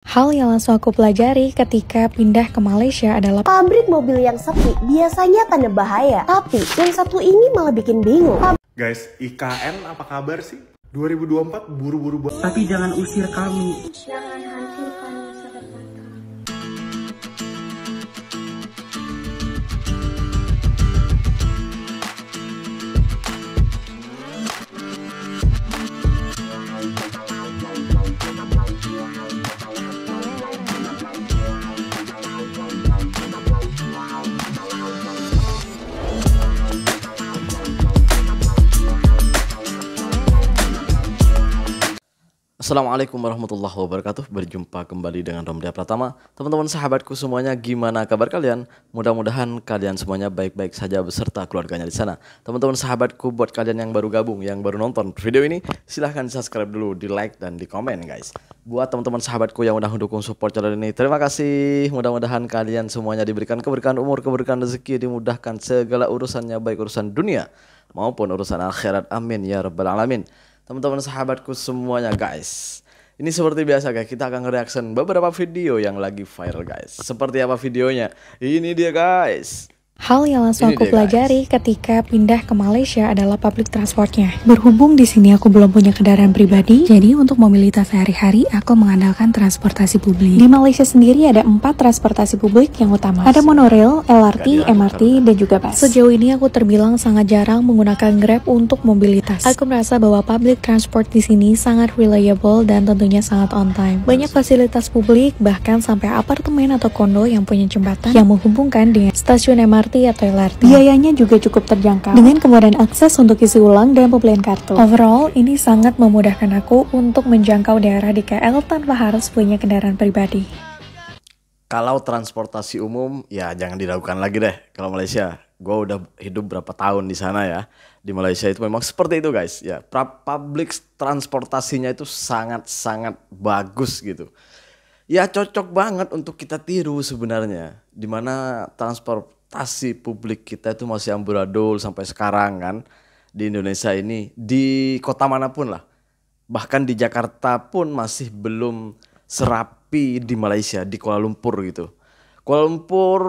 Hal yang langsung aku pelajari ketika pindah ke Malaysia adalah pabrik mobil yang sepi biasanya tanda bahaya, tapi yang satu ini malah bikin bingung. Guys, IKN apa kabar sih? 2024 buru-buru banget. Tapi jangan usir kami. Jangan hancurkan masa depan. Assalamualaikum warahmatullahi wabarakatuh. Berjumpa kembali dengan Romdia Pratama. Teman-teman sahabatku semuanya, gimana kabar kalian? Mudah-mudahan kalian semuanya baik-baik saja beserta keluarganya di sana. Teman-teman sahabatku, buat kalian yang baru gabung, yang baru nonton video ini, silahkan di subscribe dulu, di like dan di komen guys. Buat teman-teman sahabatku yang udah mendukung support channel ini, terima kasih. Mudah-mudahan kalian semuanya diberikan keberkahan umur, keberkahan rezeki, dimudahkan segala urusannya, baik urusan dunia maupun urusan akhirat. Amin ya rabbal alamin. Teman-teman sahabatku semuanya guys, ini seperti biasa guys, kita akan nge-reaction beberapa video yang lagi viral guys. Seperti apa videonya? Ini dia guys. hal yang langsung aku pelajari ketika pindah ke Malaysia adalah public transportnya. Berhubung di sini aku belum punya kendaraan pribadi, jadi untuk mobilitas sehari-hari aku mengandalkan transportasi publik. Di Malaysia sendiri ada 4 transportasi publik yang utama. Ada monorail, LRT, MRT, dan juga bus. Sejauh ini aku terbilang sangat jarang menggunakan Grab untuk mobilitas. Aku merasa bahwa public transport di sini sangat reliable dan tentunya sangat on time. Banyak fasilitas publik, bahkan sampai apartemen atau kondo yang punya jembatan yang menghubungkan dengan stasiun MRT atau LRT. Biayanya juga cukup terjangkau dengan kemudahan akses untuk isi ulang dan pembelian kartu. Overall, ini sangat memudahkan aku untuk menjangkau daerah di KL tanpa harus punya kendaraan pribadi. Kalau transportasi umum ya jangan diragukan lagi deh. Kalau Malaysia, gue udah hidup berapa tahun di sana ya. Di Malaysia itu memang seperti itu guys. Ya, public transportasinya itu sangat-sangat bagus gitu. Ya cocok banget untuk kita tiru sebenarnya. Dimana transportasi publik kita itu masih amburadul sampai sekarang kan. Di Indonesia ini, di kota manapun lah. Bahkan di Jakarta pun masih belum serapi di Malaysia, di Kuala Lumpur gitu. Kuala Lumpur,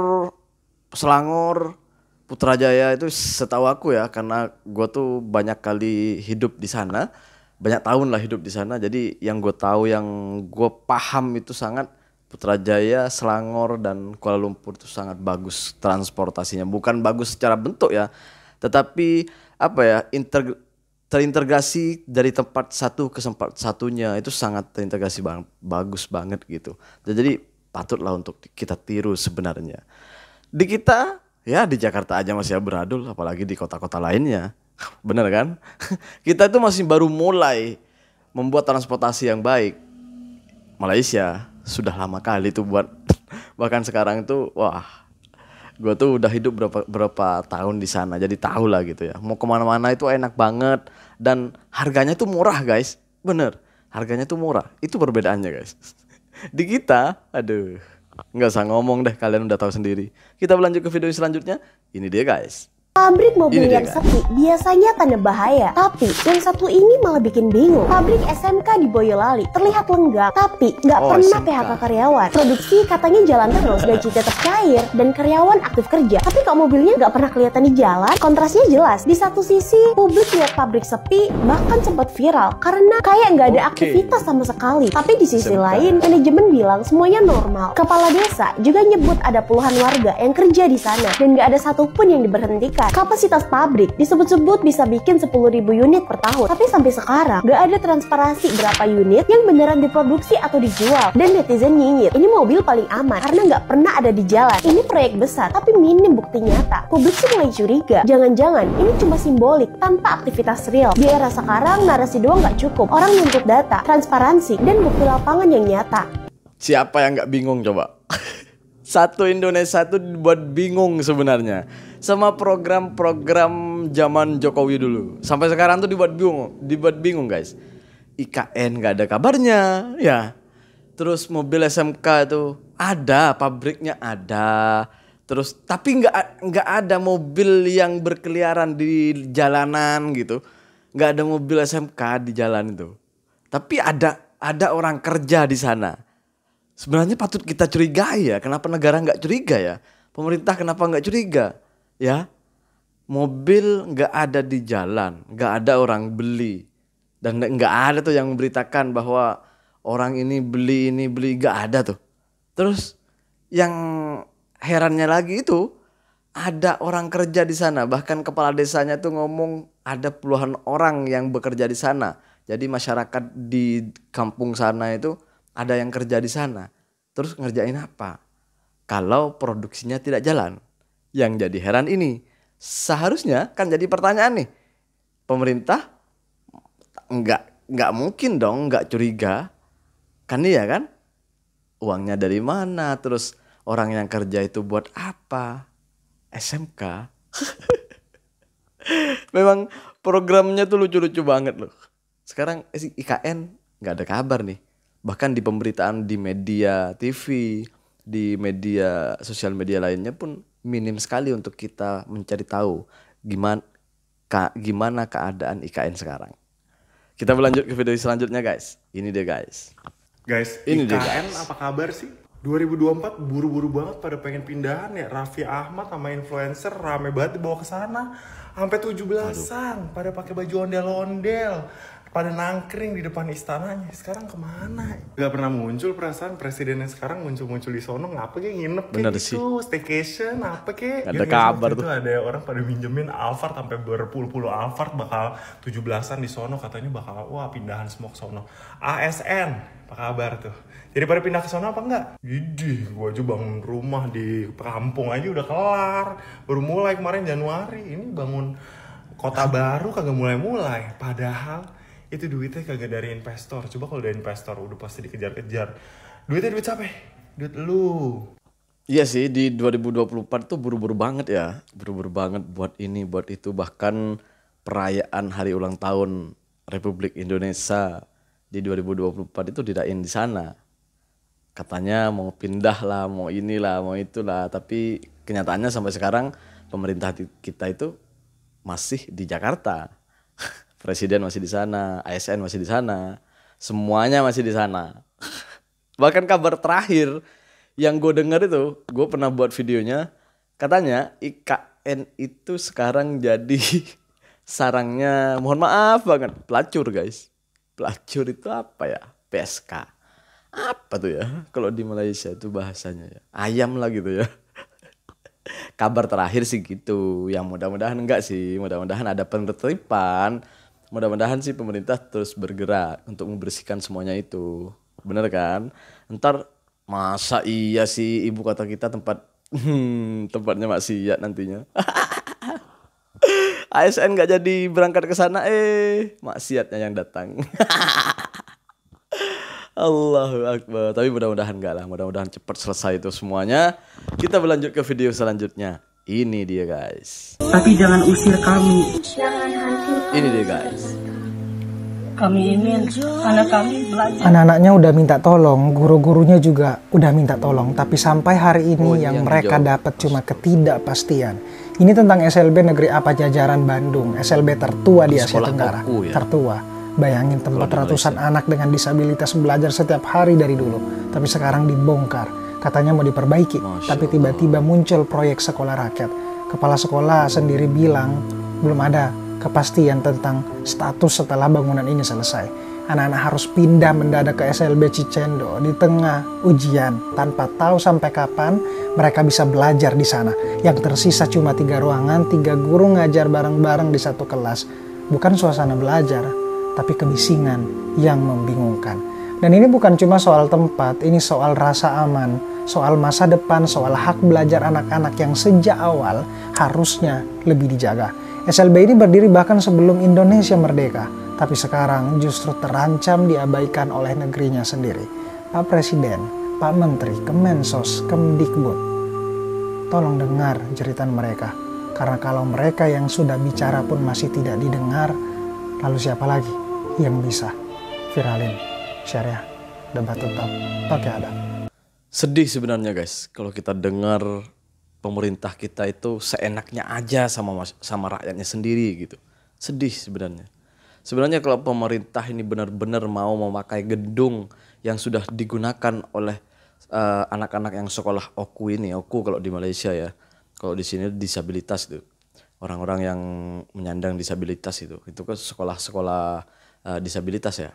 Selangor, Putrajaya itu setahu aku ya, karena gue tuh banyak kali hidup di sana. Banyak tahun lah hidup di sana, jadi yang gue tahu, yang gue paham itu sangat Putrajaya, Selangor, dan Kuala Lumpur itu sangat bagus transportasinya. Bukan bagus secara bentuk ya, tetapi apa ya, terintegrasi dari tempat satu ke tempat satunya itu sangat terintegrasi bagus banget gitu. Jadi patutlah untuk kita tiru sebenarnya. Di kita ya di Jakarta aja masih beradul, apalagi di kota-kota lainnya. Bener kan? Kita itu masih baru mulai membuat transportasi yang baik. Malaysia sudah lama kali tuh buat. Bahkan sekarang itu wah, gue tuh udah hidup berapa tahun di sana, jadi tahu lah gitu ya. Mau kemana-mana itu enak banget dan harganya tuh murah guys. Bener, harganya tuh murah. Itu perbedaannya guys. Di kita, aduh, nggak usah ngomong deh, kalian udah tahu sendiri. Kita berlanjut ke video selanjutnya. Ini dia guys. Pabrik mobil yang sepi biasanya tanda bahaya, tapi yang satu ini malah bikin bingung. Pabrik SMK di Boyolali terlihat lenggak, tapi nggak pernah SMK. PHK karyawan. Produksi katanya jalan terus, gaji tetap cair, dan karyawan aktif kerja. Tapi kok mobilnya nggak pernah kelihatan di jalan? Kontrasnya jelas. Di satu sisi, publik lihat pabrik sepi, bahkan sempat viral karena kayak nggak ada aktivitas sama sekali. Tapi di sisi lain, manajemen bilang semuanya normal. Kepala desa juga nyebut ada puluhan warga yang kerja di sana dan nggak ada satupun yang diberhentikan. Kapasitas pabrik disebut-sebut bisa bikin 10.000 unit per tahun, tapi sampai sekarang gak ada transparansi berapa unit yang beneran diproduksi atau dijual. Dan netizen nyinyir, ini mobil paling aman karena gak pernah ada di jalan. Ini proyek besar tapi minim bukti nyata. Publik sih mulai curiga, jangan-jangan ini cuma simbolik tanpa aktivitas real. Di era sekarang narasi doang gak cukup, orang nuntut data, transparansi, dan bukti lapangan yang nyata. Siapa yang gak bingung coba? Satu Indonesia tuh dibuat bingung sebenarnya sama program-program zaman Jokowi dulu. Sampai sekarang tuh dibuat bingung guys. IKN gak ada kabarnya ya. Terus mobil SMK itu ada, pabriknya ada. Terus tapi nggak ada mobil yang berkeliaran di jalanan gitu. Nggak ada mobil SMK di jalan itu. Tapi ada orang kerja di sana. Sebenarnya patut kita curigai ya. Kenapa negara nggak curiga ya? Pemerintah kenapa nggak curiga? Ya, mobil nggak ada di jalan, nggak ada orang beli, dan nggak ada tuh yang memberitakan bahwa orang ini beli, nggak ada tuh. Terus yang herannya lagi itu ada orang kerja di sana, bahkan kepala desanya tuh ngomong ada puluhan orang yang bekerja di sana. Jadi masyarakat di kampung sana itu ada yang kerja di sana. Terus ngerjain apa? Kalau produksinya tidak jalan. Yang jadi heran ini, seharusnya kan jadi pertanyaan nih. Pemerintah nggak mungkin dong nggak curiga. Kan iya kan? Uangnya dari mana? Terus orang yang kerja itu buat apa? SMK. Memang programnya tuh lucu-lucu banget loh. Sekarang IKN nggak ada kabar nih. Bahkan di pemberitaan di media TV, di media sosial media lainnya pun minim sekali untuk kita mencari tahu gimana keadaan IKN sekarang. Kita berlanjut ke video selanjutnya guys. Ini dia guys. Guys, Ini dia, IKN guys. apa kabar sih? 2024 buru-buru banget pada pengen pindahan ya. Raffi Ahmad sama influencer rame banget dibawa ke sana. Sampai 17-an pada pakai baju ondel-ondel. Pada nangkring di depan istananya. Sekarang kemana? Gak pernah muncul perasaan presidennya sekarang muncul-muncul di sono. Ngapa kayak nginep kayak Bener gitu? Staycation apa kayak? Gak ada kabar tuh. tuh. Ada orang pada minjemin Alphard sampai berpuluh-puluh Alphard bakal 17-an di sono. Katanya bakal wah pindahan semua ke sono. ASN, apa kabar tuh? Jadi pada pindah ke sono apa enggak? Gede, gua aja bangun rumah di kampung aja udah kelar. Baru mulai kemarin Januari. Ini bangun kota baru kagak mulai-mulai. Padahal itu duitnya kagak dari investor. Coba kalau dari investor udah pasti dikejar-kejar. Duitnya duit siapa? Duit lu. Iya sih, di 2024 tuh buru-buru banget ya. Buru-buru banget buat ini, buat itu. Bahkan perayaan hari ulang tahun Republik Indonesia di 2024 itu dirayain di sana. Katanya mau pindah lah, mau inilah, mau itulah. Tapi kenyataannya sampai sekarang pemerintah kita itu masih di Jakarta. Presiden masih di sana, ASN masih di sana, semuanya masih di sana. Bahkan kabar terakhir yang gue dengar itu, gue pernah buat videonya, katanya IKN itu sekarang jadi sarangnya, mohon maaf banget, pelacur guys. Pelacur itu apa ya? PSK. Apa tuh ya? Kalau di Malaysia itu bahasanya ya, ayam lah gitu ya. Kabar terakhir sih gitu, yang mudah-mudahan enggak sih, mudah-mudahan ada penertiban. Mudah-mudahan sih pemerintah terus bergerak untuk membersihkan semuanya itu. Bener kan? Ntar masa iya sih ibu kota kita tempatnya maksiat nantinya. ASN gak jadi berangkat ke sana maksiatnya yang datang. Allahu Akbar. Tapi mudah-mudahan enggak lah. Mudah-mudahan cepat selesai itu semuanya. Kita berlanjut ke video selanjutnya. Ini dia guys. Tapi jangan usir kami. Ini dia guys. Kami ingin anak kami belajar. Anak-anaknya udah minta tolong, guru-gurunya juga udah minta tolong. Tapi sampai hari ini yang mereka dapat cuma ketidakpastian. Ini tentang SLB Negeri Apa Jajaran Bandung. SLB tertua di Asia Tenggara. ya? Tertua. Bayangin tempat ratusan anak dengan disabilitas belajar setiap hari dari dulu. Tapi sekarang dibongkar. Katanya mau diperbaiki. Tapi tiba-tiba muncul proyek sekolah rakyat. Kepala sekolah sendiri bilang belum ada kepastian tentang status setelah bangunan ini selesai. Anak-anak harus pindah mendadak ke SLB Cicendo di tengah ujian tanpa tahu sampai kapan mereka bisa belajar di sana. Yang tersisa cuma 3 ruangan, 3 guru ngajar bareng-bareng di satu kelas. Bukan suasana belajar, tapi kebisingan yang membingungkan. Dan ini bukan cuma soal tempat, ini soal rasa aman, soal masa depan, soal hak belajar anak-anak yang sejak awal harusnya lebih dijaga. SLB ini berdiri bahkan sebelum Indonesia merdeka, tapi sekarang justru terancam diabaikan oleh negerinya sendiri. Pak Presiden, Pak Menteri, Kemensos, Kemdikbud, tolong dengar jeritan mereka. Karena kalau mereka yang sudah bicara pun masih tidak didengar, lalu siapa lagi yang bisa viralin syariah debat tetap pakai adab? Sedih sebenarnya guys, kalau kita dengar pemerintah kita itu seenaknya aja sama rakyatnya sendiri gitu. Sedih sebenarnya. Sebenarnya kalau pemerintah ini benar-benar mau memakai gedung yang sudah digunakan oleh anak-anak yang sekolah OKU ini, OKU kalau di Malaysia ya, kalau di sini disabilitas itu, orang-orang yang menyandang disabilitas itu kan sekolah-sekolah disabilitas ya.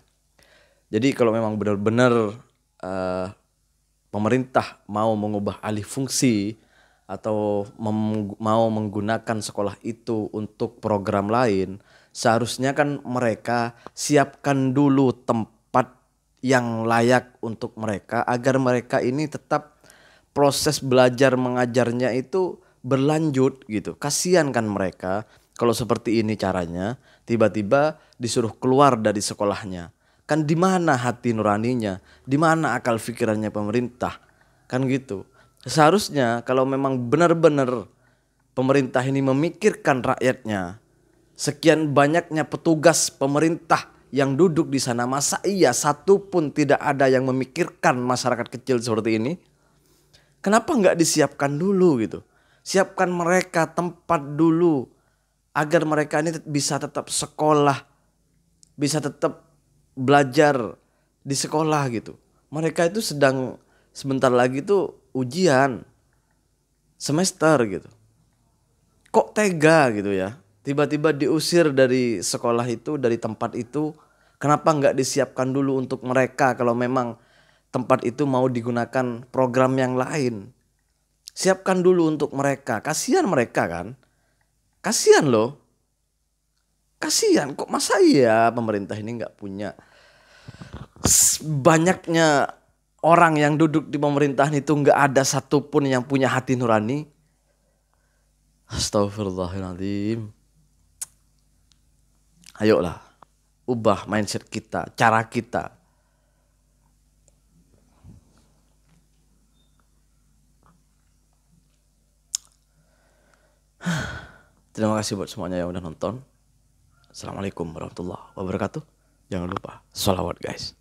Jadi kalau memang benar-benar pemerintah mau mengubah alih fungsi atau mau menggunakan sekolah itu untuk program lain, seharusnya kan mereka siapkan dulu tempat yang layak untuk mereka agar mereka ini tetap proses belajar mengajarnya itu berlanjut gitu. Kasihan kan mereka kalau seperti ini caranya, tiba-tiba disuruh keluar dari sekolahnya. Kan di mana hati nuraninya? Di mana akal pikirannya pemerintah? Kan gitu. Seharusnya kalau memang benar-benar pemerintah ini memikirkan rakyatnya, sekian banyaknya petugas pemerintah yang duduk di sana, masa iya satu pun tidak ada yang memikirkan masyarakat kecil seperti ini? Kenapa nggak disiapkan dulu gitu? Siapkan mereka tempat dulu agar mereka ini bisa tetap sekolah, bisa tetap belajar di sekolah gitu. Mereka itu sedang sebentar lagi tuh ujian semester gitu. Kok tega gitu ya? Tiba-tiba diusir dari sekolah itu, dari tempat itu. Kenapa nggak disiapkan dulu untuk mereka kalau memang tempat itu mau digunakan program yang lain? Siapkan dulu untuk mereka. Kasihan mereka kan? Kasihan loh. Kasihan kok, masa iya pemerintah ini nggak punya, banyaknya orang yang duduk di pemerintahan itu nggak ada satupun yang punya hati nurani. Astagfirullahaladzim. Ayolah, ubah mindset kita, cara kita. Terima kasih buat semuanya yang udah nonton. Assalamualaikum warahmatullahi wabarakatuh. Jangan lupa sholawat guys.